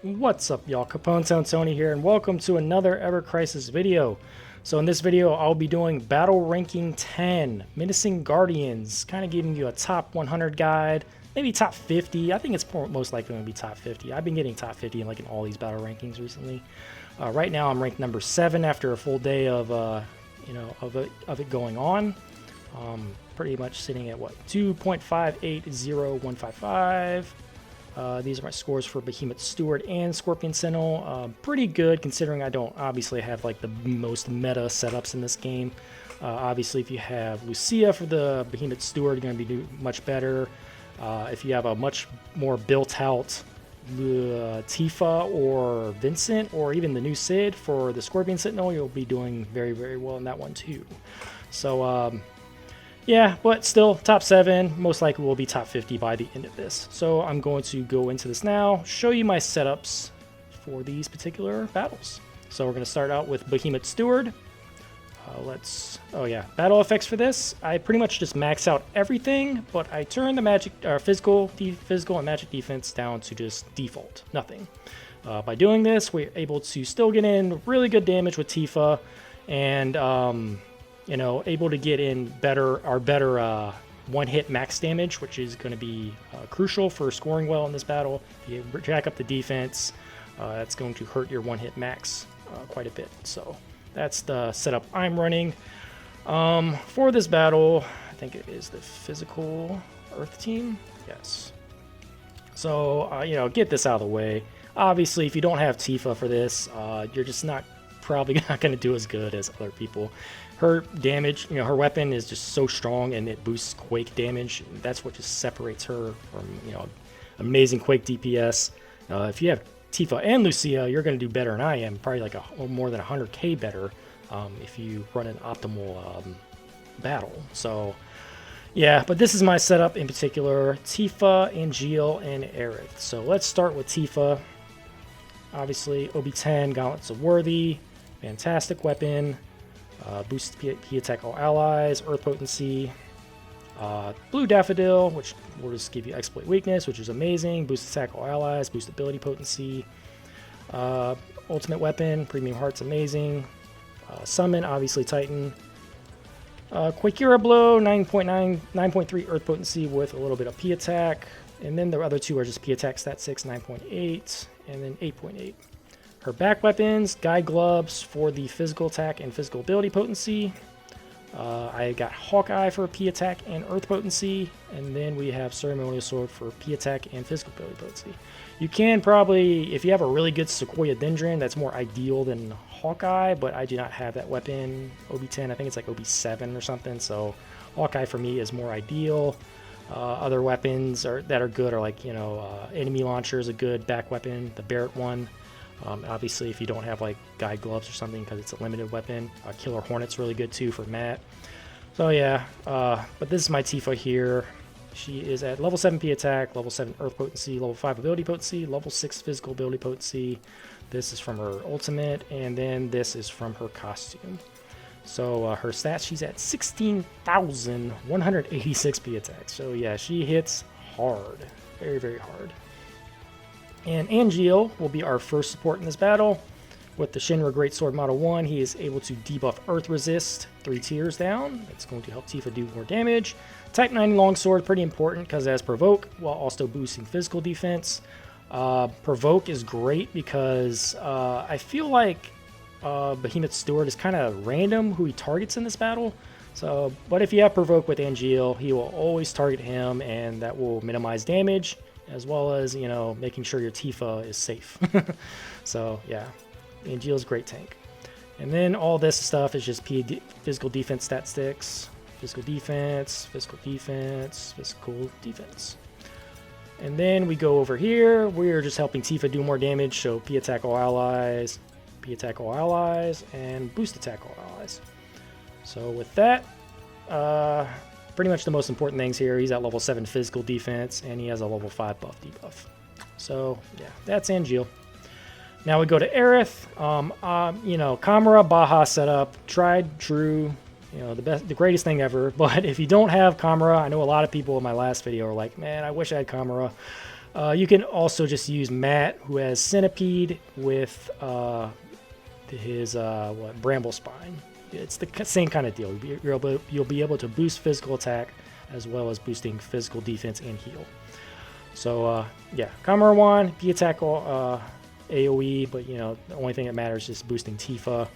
What's up, y'all? Capone Town Tony here, and welcome to another Ever Crisis video. So in this video, I'll be doing Battle Ranking 10, Menacing Guardians, kind of giving you a top 100 guide, maybe top 50. I think it's most likely going to be top 50. I've been getting top 50 in all these battle rankings recently. Right now, I'm ranked number 7 after a full day of it going on. Pretty much sitting at what 2.580155. These are my scores for Behemoth, Steward, and Scorpion Sentinel. Pretty good considering I don't obviously have the most meta setups in this game. Obviously, if you have Lucia for the Behemoth Steward, you're going to be much better. If you have a much more built out Tifa or Vincent, or even the new Sid for the Scorpion Sentinel, you'll be doing very, very well in that one too. So, yeah, but still, top 7, most likely will be top 50 by the end of this. So I'm going to go into this now, show you my setups for these particular battles. So we're going to start out with Behemoth Steward. Battle effects for this. I pretty much just max out everything, but I turn the physical and magic defense down to just default, nothing. By doing this, we're able to still get in really good damage with Tifa, and able to get in our better one-hit max damage, which is going to be crucial for scoring well in this battle. If you jack up the defense, that's going to hurt your one-hit max quite a bit. So that's the setup I'm running. For this battle, I think it is the physical Earth team. Yes. So, get this out of the way. Obviously, if you don't have Tifa for this, you're just probably not going to do as good as other people. Her damage, her weapon is just so strong, and it boosts Quake damage. That's what just separates her from, amazing Quake DPS. If you have Tifa and Lucia, you're going to do better than I am. Probably more than 100k better if you run an optimal battle. So, yeah, but this is my setup in particular. Tifa, Angeal, and Aerith. So let's start with Tifa. Obviously, OB10, Gauntlets of Worthy, fantastic weapon. Boosts P attack all allies, Earth Potency, Blue Daffodil, which will just give you Exploit Weakness, which is amazing, boost attack all allies, boost ability potency, Ultimate Weapon, Premium Heart's amazing, Summon, obviously Titan, Quakira Blow, 9.3 Earth Potency with a little bit of P attack, and then the other two are just P attack stat 6, 9.8, and then 8.8. Her back weapons, Guide Gloves for the physical attack and physical ability potency. I got Hawkeye for P attack and Earth potency. And then we have Ceremonial Sword for P attack and physical ability potency. You can probably, if you have a really good Sequoia Dendron, that's more ideal than Hawkeye, but I do not have that weapon. OB10, I think it's like OB7 or something. So Hawkeye for me is more ideal. Other weapons that are good are Enemy Launcher is a good back weapon, the Barrett one. Obviously, if you don't have Guide Gloves or something because it's a limited weapon, Killer Hornet's really good too for Matt. So yeah, but this is my Tifa here. She is at level 7 P attack, level 7 Earth Potency, level 5 Ability Potency, level 6 Physical Ability Potency. This is from her ultimate, and then this is from her costume. So her stats, she's at 16,186 P attack. So yeah, she hits hard, very, very hard. And Angeal will be our first support in this battle. With the Shinra Greatsword Model 1, he is able to debuff Earth Resist 3 tiers down. That's going to help Tifa do more damage. Type 9 Longsword, pretty important because it has Provoke, while also boosting physical defense. Provoke is great because I feel like Behemoth Steward is kind of random who he targets in this battle. So, but if you have Provoke with Angeal, he will always target him, and that will minimize damage, as well as, making sure your Tifa is safe. So, yeah, Angeal's a great tank. And then all this stuff is just physical defense stat sticks. Physical defense, physical defense, physical defense. And then we go over here. We're just helping Tifa do more damage. So P attack all allies, P attack all allies, and boost attack all allies. So with that, pretty much the most important things here. He's at level 7 physical defense, and he has a level 5 buff debuff. So, yeah, that's Angeal. Now we go to Aerith. Kamara, Baja setup, tried, true, the greatest thing ever. But if you don't have Kamara, I know a lot of people in my last video are like, man, I wish I had Kamara. You can also just use Matt, who has Centipede with his Bramble Spine. It's the same kind of deal. You'll be able to boost physical attack as well as boosting physical defense and heal. So yeah, Kamarawan, P-Attack AoE, but the only thing that matters is boosting Tifa.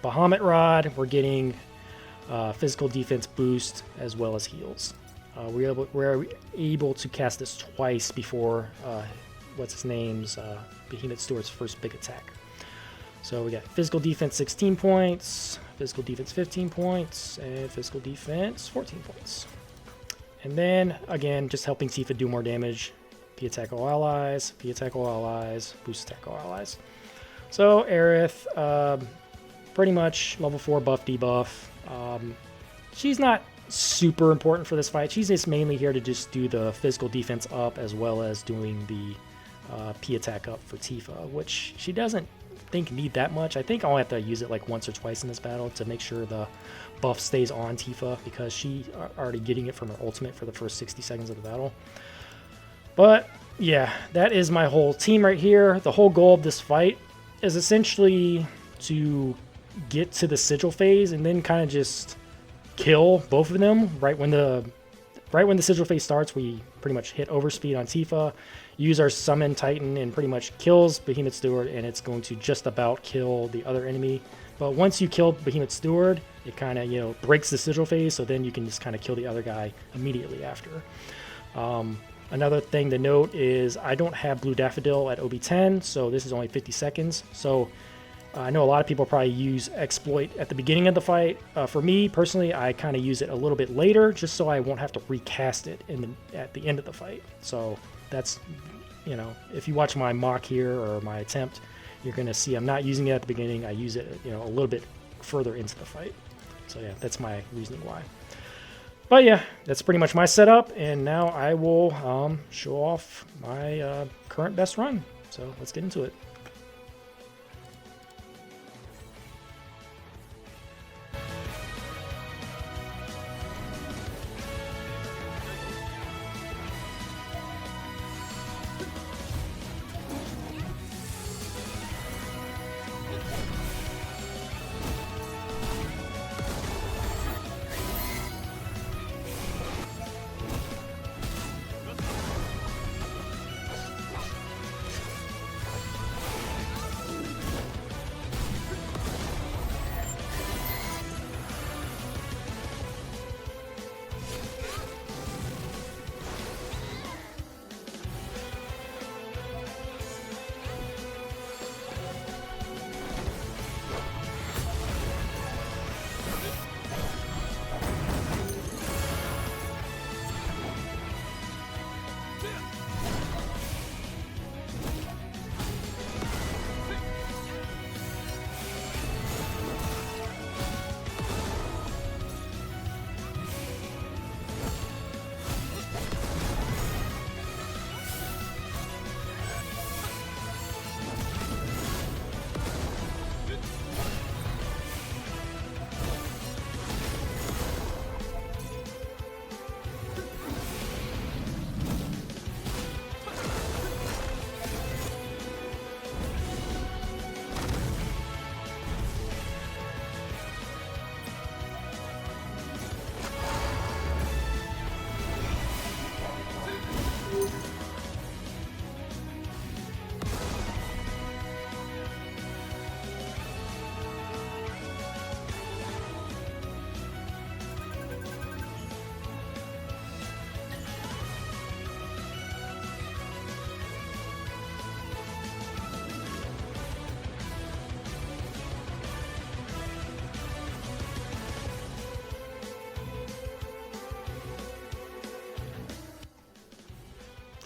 Bahamut Rod, we're getting physical defense boost as well as heals. We're able to cast this twice before what's his name's Behemoth Steward's first big attack. So we got physical defense 16 points, physical defense 15 points, and physical defense 14 points. And then again, just helping Tifa do more damage. P-Attack all allies, P-Attack all allies, Boost Attack all allies. So Aerith, pretty much level 4 buff debuff. She's not super important for this fight. She's just mainly here to just do the physical defense up as well as doing the P-Attack up for Tifa, which she doesn't need that much. I think I'll have to use it like once or twice in this battle to make sure the buff stays on Tifa, because she already getting it from her ultimate for the first 60 seconds of the battle. But yeah, that is my whole team right here. The whole goal of this fight is essentially to get to the sigil phase and then kind of just kill both of them right when the sigil phase starts. We pretty much hit overspeed on Tifa, use our summon Titan, and pretty much kills Behemoth Steward, and it's going to just about kill the other enemy. But once you kill Behemoth Steward, it kind of breaks the sigil phase, so then you can just kind of kill the other guy immediately after. Another thing to note is I don't have Blue Daffodil at OB10, so this is only 50 seconds. So I know a lot of people probably use Exploit at the beginning of the fight. For me, personally, I kind of use it a little bit later, just so I won't have to recast it at the end of the fight. So that's, if you watch my mock here or my attempt, you're going to see I'm not using it at the beginning. I use it, a little bit further into the fight. So yeah, that's my reasoning why. But yeah, that's pretty much my setup, and now I will show off my current best run. So let's get into it.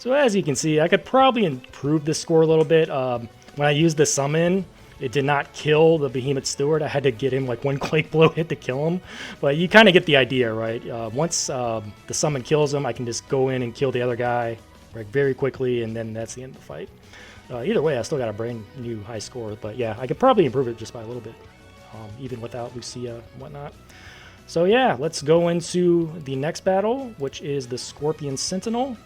So as you can see, I could probably improve the score a little bit. When I used the summon, it did not kill the Behemoth Steward. I had to get him like one Quake Blow hit to kill him. But you kind of get the idea, right? Once the summon kills him, I can just go in and kill the other guy very quickly, and then that's the end of the fight. Either way, I still got a brand new high score. But yeah, I could probably improve it just by a little bit, even without Lucia and whatnot. So yeah, let's go into the next battle, which is the Scorpion Sentinel.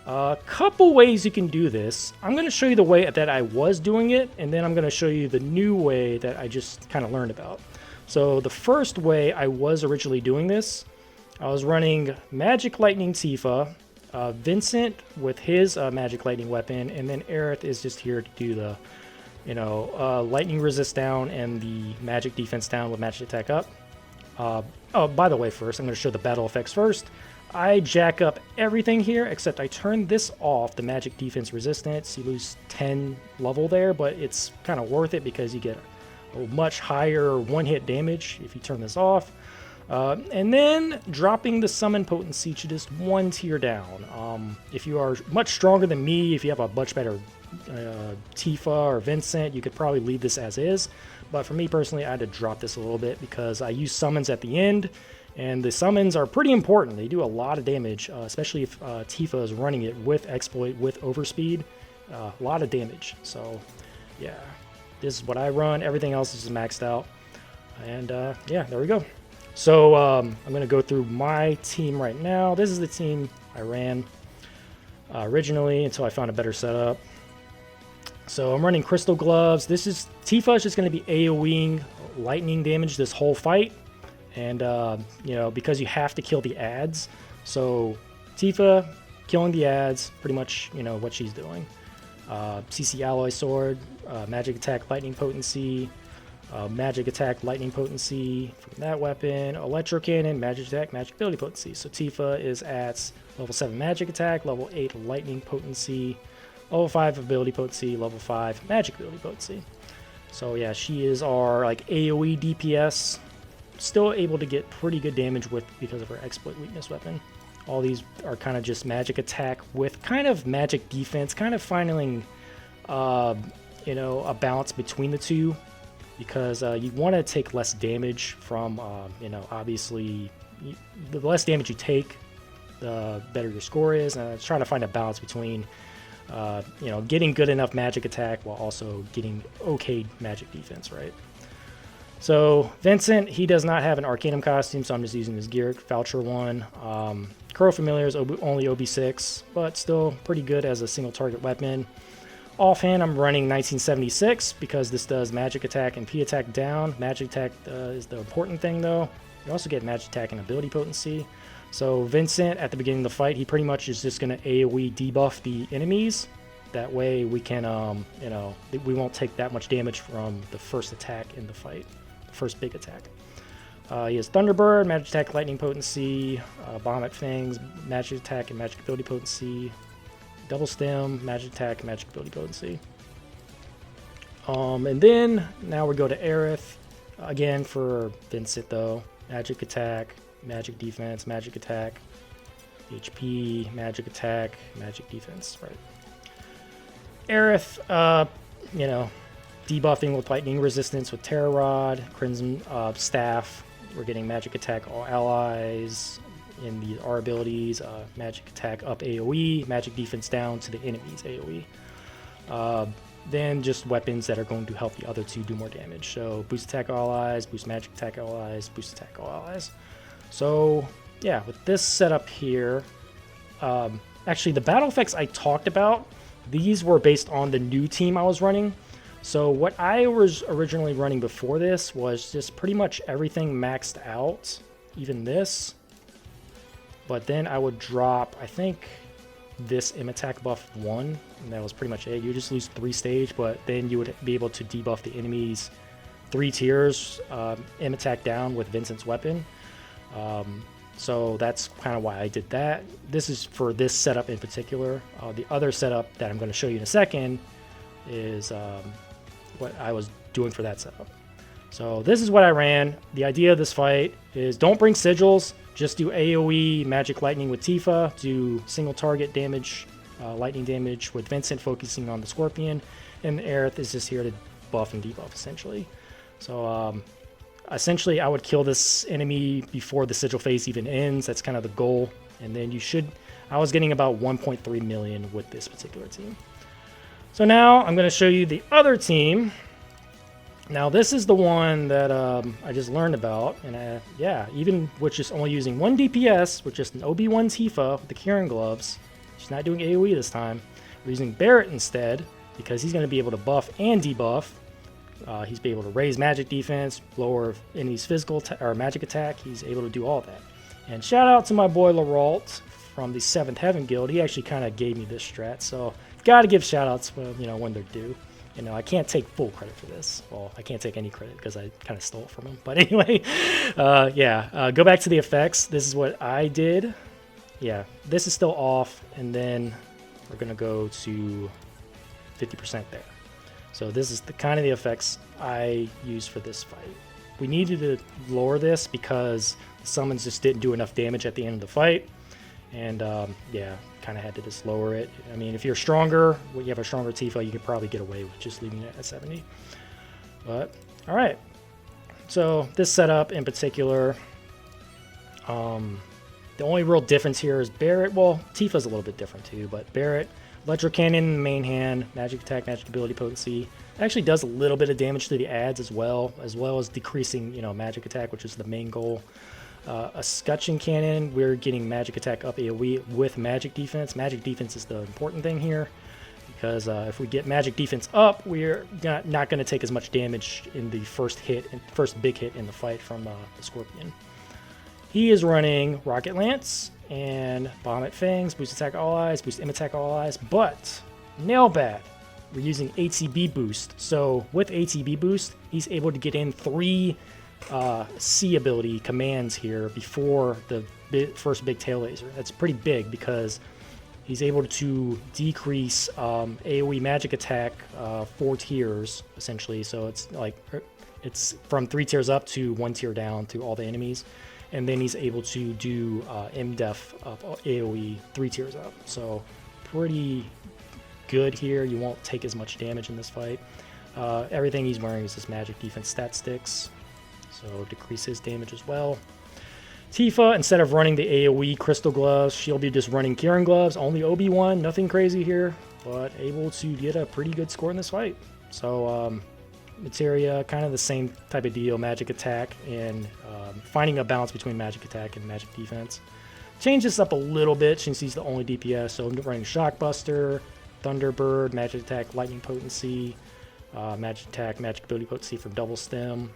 A couple ways you can do this. I'm going to show you the way that I was doing it, and then I'm going to show you the new way that I just kind of learned about. So the first way I was originally doing this, I was running Magic Lightning Tifa, Vincent with his Magic Lightning weapon, and then Aerith is just here to do the, Lightning Resist down and the Magic Defense down with Magic Attack up. Oh, by the way, first, I'm going to show the battle effects first. I jack up everything here, except I turn this off, the Magic Defense Resistance. You lose 10 level there, but it's kind of worth it because you get a much higher one-hit damage if you turn this off. And then dropping the Summon Potency to just one tier down. If you are much stronger than me, if you have a much better Tifa or Vincent, you could probably leave this as is. But for me personally, I had to drop this a little bit because I use summons at the end. And the summons are pretty important. They do a lot of damage, especially if Tifa is running it with Exploit, with Overspeed. A lot of damage. So, yeah. This is what I run. Everything else is maxed out. And, yeah, there we go. So, I'm going to go through my team right now. This is the team I ran originally until I found a better setup. So, I'm running Crystal Gloves. Tifa is just going to be AoEing lightning damage this whole fight. And, because you have to kill the ads. So, Tifa killing the ads, pretty much, what she's doing. CC Alloy Sword, Magic Attack Lightning Potency, Magic Attack Lightning Potency from that weapon, Electro Cannon, Magic Attack, Magic Ability Potency. So, Tifa is at level 7 Magic Attack, level 8 Lightning Potency, level 5 Ability Potency, level 5 Magic Ability Potency. So, yeah, she is our, AoE DPS. Still able to get pretty good damage because of her Exploit Weakness weapon. All these are kind of just Magic Attack with kind of Magic Defense, kind of finding, a balance between the two, because you want to take less damage from, obviously, the less damage you take, the better your score is. And it's trying to find a balance between, getting good enough Magic Attack while also getting okay Magic Defense, right? So, Vincent, he does not have an Arcanum costume, so I'm just using his Gear Voucher one. Crow Familiar is only OB6, but still pretty good as a single target weapon. Offhand, I'm running 1976 because this does Magic Attack and P Attack down. Magic Attack is the important thing, though. You also get Magic Attack and Ability Potency. So, Vincent, at the beginning of the fight, he pretty much is just going to AoE debuff the enemies. That way we can, we won't take that much damage from the first attack in the fight. First big attack. He has Thunderbird, Magic Attack, Lightning Potency, Vomit Fangs, Magic Attack and Magic Ability Potency, Double Stem, Magic Attack, and Magic Ability Potency. And then now we go to Aerith again for Vincent though. Magic Attack, Magic Defense, Magic Attack, HP, Magic Attack, Magic Defense. Right. Aerith, debuffing with Lightning Resistance with Terror Rod, Crimson Staff. We're getting Magic Attack all allies in our abilities. Magic Attack up AoE, Magic Defense down to the enemy's AoE. Then just weapons that are going to help the other two do more damage. So Boost Attack all allies, Boost Magic Attack all allies, Boost Attack all allies. So yeah, with this setup here, actually the battle effects I talked about, these were based on the new team I was running. So what I was originally running before this was just pretty much everything maxed out, even this. But then I would drop, I think, this M attack buff 1, and that was pretty much it. You just lose 3 stage, but then you would be able to debuff the enemies 3 tiers, M attack down with Vincent's weapon. So that's kind of why I did that. This is for this setup in particular. The other setup that I'm going to show you in a second is what I was doing for that setup. So this is what I ran. The idea of this fight is don't bring sigils, just do AoE Magic Lightning with Tifa, do single target damage, lightning damage with Vincent focusing on the Scorpion, and Aerith is just here to buff and debuff essentially. So essentially I would kill this enemy before the sigil phase even ends. That's kind of the goal. And then I was getting about 1.3 million with this particular team. So now I'm going to show you the other team. Now this is the one that I just learned about, and even with just only using 1 DPS with just an OB1 Tifa with the Kieran gloves, She's not doing AoE this time. We're using Barret instead because he's going to be able to buff and debuff. He's be able to raise magic defense, lower enemies' physical or magic attack. He's able to do all that. And shout out to my boy Lauralt from the 7th Heaven Guild. He actually kind of gave me this strat, so got to give shout outs when, when they're due. I can't take full credit for this. Well, I can't take any credit because I kind of stole it from him. But anyway, go back to the effects. This is what I did. Yeah, this is still off, and then we're going to go to 50% there. So this is the kind of the effects I used for this fight. We needed to lower this because the summons just didn't do enough damage at the end of the fight. And kind of had to just lower it. I mean, if you're stronger, you have a stronger Tifa, you could probably get away with just leaving it at 70. But, all right. So this setup in particular, the only real difference here is Barret. Well, Tifa's a little bit different too, but Barret, Electro Cannon in the main hand, magic attack, magic ability potency. Actually does a little bit of damage to the adds as well as decreasing, magic attack, which is the main goal. A Scutcheon Cannon, we're getting magic attack up AoE with magic defense. Magic defense is the important thing here because if we get magic defense up, we're not going to take as much damage in the first big hit in the fight from the Scorpion. He is running Rocket Lance and Behemoth Fangs, boost attack all allies, boost aim attack all allies, but Nailbat, we're using ATB boost. So with ATB boost, he's able to get in 3 C ability commands here before the first big tail laser. That's pretty big because he's able to decrease AoE magic attack 4 tiers essentially. So it's from 3 tiers up to 1 tier down to all the enemies, and then he's able to do MDef of AoE 3 tiers up. So pretty good here. You won't take as much damage in this fight. Everything he's wearing is this magic defense stat sticks. So decrease his damage as well. Tifa, instead of running the AoE Crystal Gloves, she'll be just running Kieran Gloves, only OB1, nothing crazy here, but able to get a pretty good score in this fight. So Materia, kind of the same type of deal, magic attack, and finding a balance between magic attack and magic defense. Change this up a little bit since he's the only DPS, so I'm running Shockbuster, Thunderbird, magic attack, lightning potency, magic attack, magic ability potency for double stem.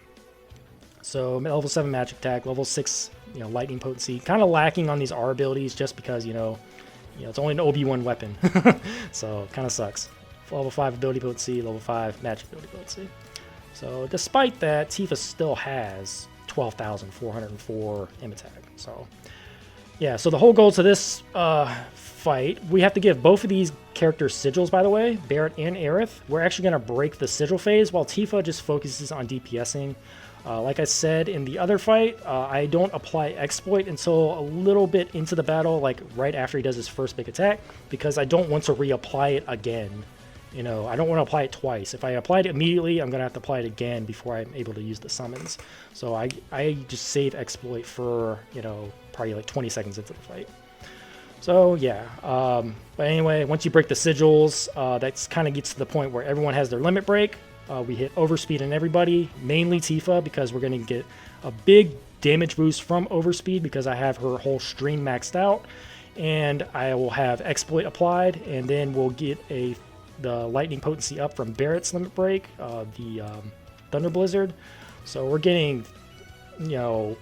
So level 7 magic attack, level 6, lightning potency. Kind of lacking on these R abilities just because, it's only an OB1 weapon. So kind of sucks. Level 5 ability potency, level 5 magic ability potency. So despite that, Tifa still has 12,404 aim attack. So yeah, so the whole goal to this fight, we have to give both of these characters sigils, by the way, Barret and Aerith. We're actually going to break the sigil phase while Tifa just focuses on DPSing. Like I said in the other fight, I don't apply exploit until a little bit into the battle, like right after he does his first big attack, because I don't want to reapply it again. I don't want to apply it twice. If I apply it immediately, I'm going to have to apply it again before I'm able to use the summons. So I just save exploit for, probably like 20 seconds into the fight. So yeah, but anyway, once you break the sigils, that kind of gets to the point where everyone has their limit break. We hit overspeed on everybody, mainly Tifa, because we're going to get a big damage boost from overspeed because I have her whole stream maxed out, and I will have exploit applied, and then we'll get the lightning potency up from Barret's limit break, the Thunder Blizzard. So we're getting, a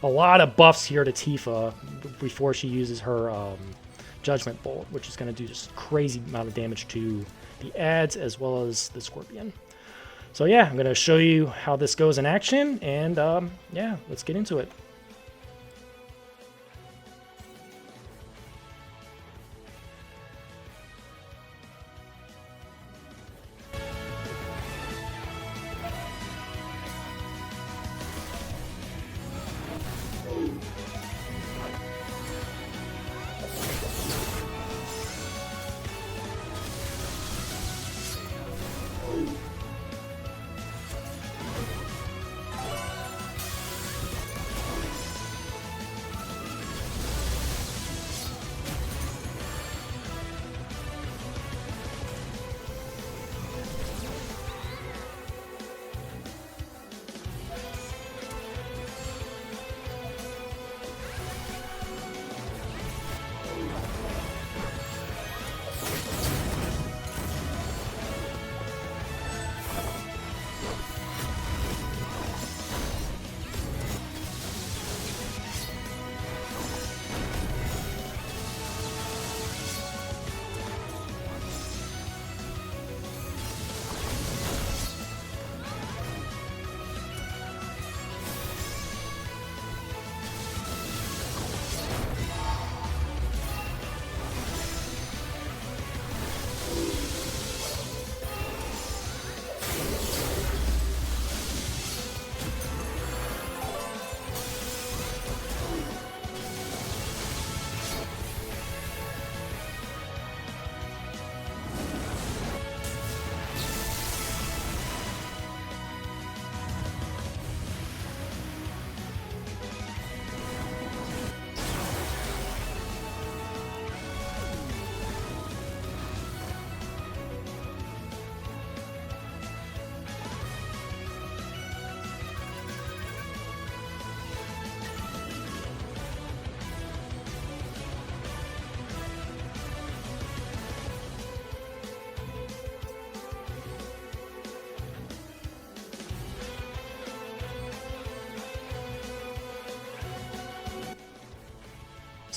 lot of buffs here to Tifa before she uses her Judgment Bolt, which is going to do just crazy amount of damage to the adds as well as the Scorpion. So yeah, I'm going to show you how this goes in action, and yeah, let's get into it.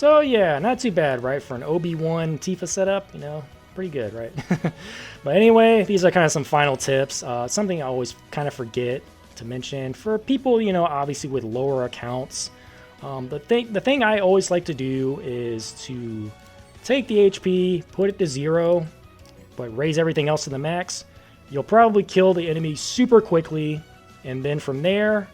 So yeah, not too bad, right? For an OB1 Tifa setup, you know, pretty good, right? But anyway, these are kind of some final tips. Something I always kind of forget to mention for people, you know, obviously with lower accounts. The thing I always like to do is to take the HP, put it to 0, but raise everything else to the max. You'll probably kill the enemy super quickly, and then from there,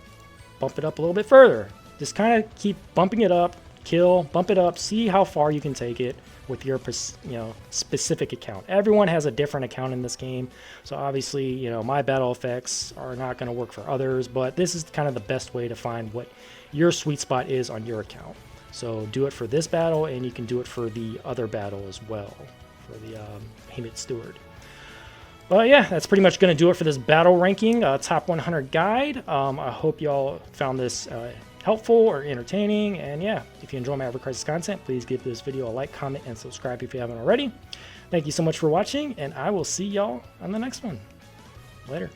bump it up a little bit further. Just kind of keep bumping it up, kill, bump it up, see how far you can take it with your, you know, specific account. Everyone has a different account in this game, so obviously, you know, my battle effects are not going to work for others, but this is kind of the best way to find what your sweet spot is on your account. So do it for this battle, and you can do it for the other battle as well, for the Behemoth Steward. But yeah, that's pretty much going to do it for this battle ranking top 100 guide. I hope y'all found this helpful or entertaining. And yeah, if you enjoy my Ever Crisis content, please give this video a like, comment, and subscribe if you haven't already. Thank you so much for watching, and I will see y'all on the next one. Later.